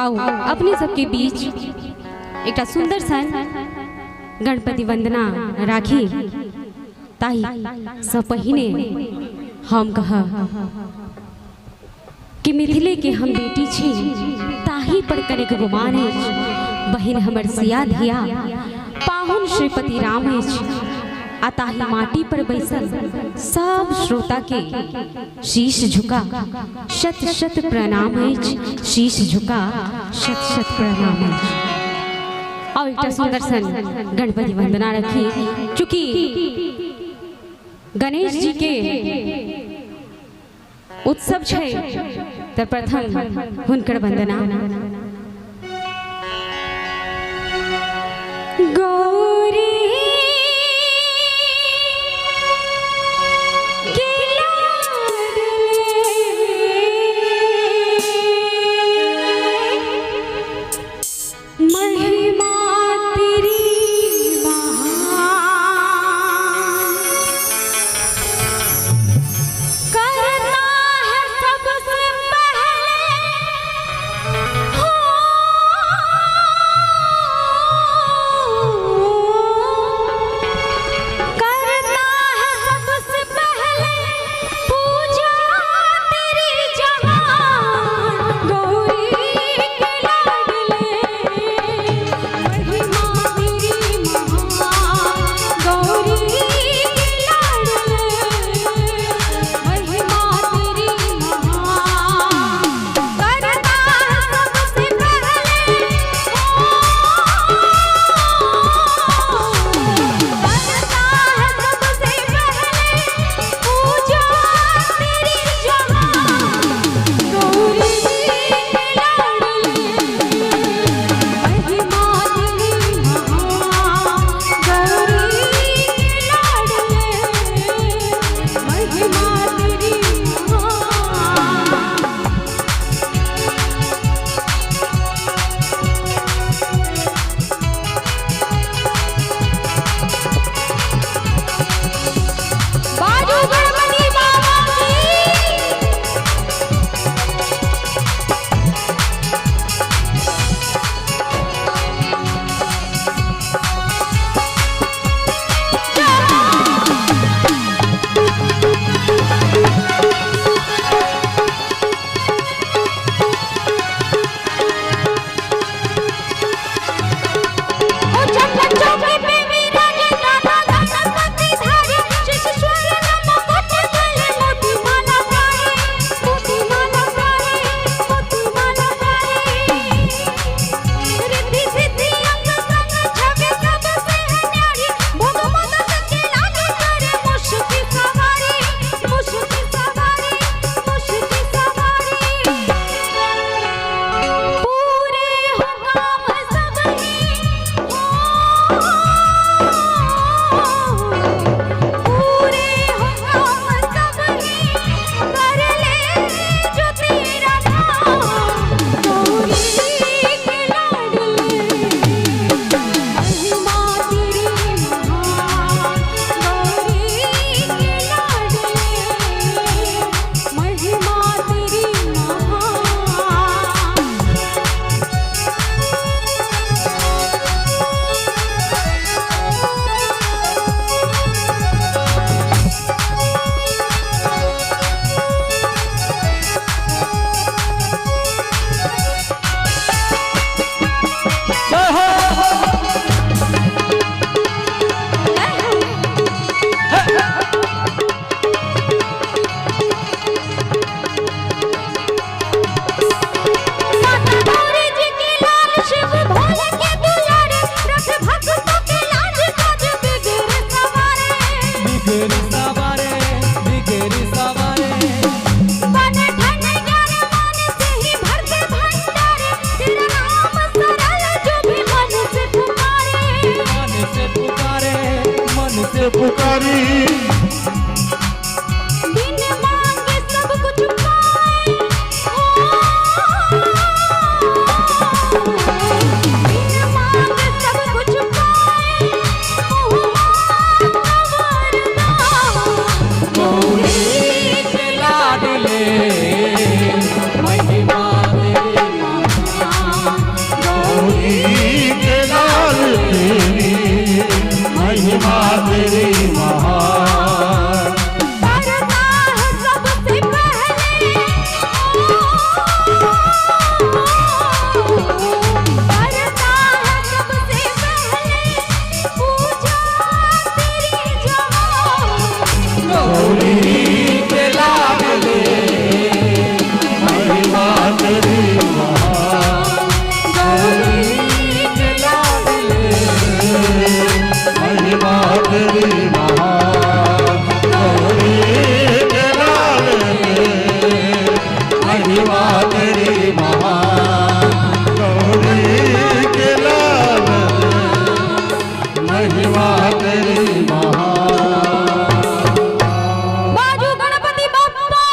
आओ अपने सबके बीच एक सुंदर सन गणपति वंदना राखी ताही सब पहिने हम कह कि मिथिले के हम बेटी छी ताही पर करे गुमान बहिन हमर सिया धिया पाहुन श्रीपति राम अताही माटी पर बैसल सब श्रोता के शीश झुका शत शत प्रणाम शीश झुका शत शत प्रणाम और एक सुंदर सन गणपति वंदना रखी चूंकि गणेश जी के उत्सव छे तो प्रथम हुनकर वंदना गौरी महिमा तेरी महान, गौरी के लाल महिमा तेरी महान। बाजू गणपति बप्पा।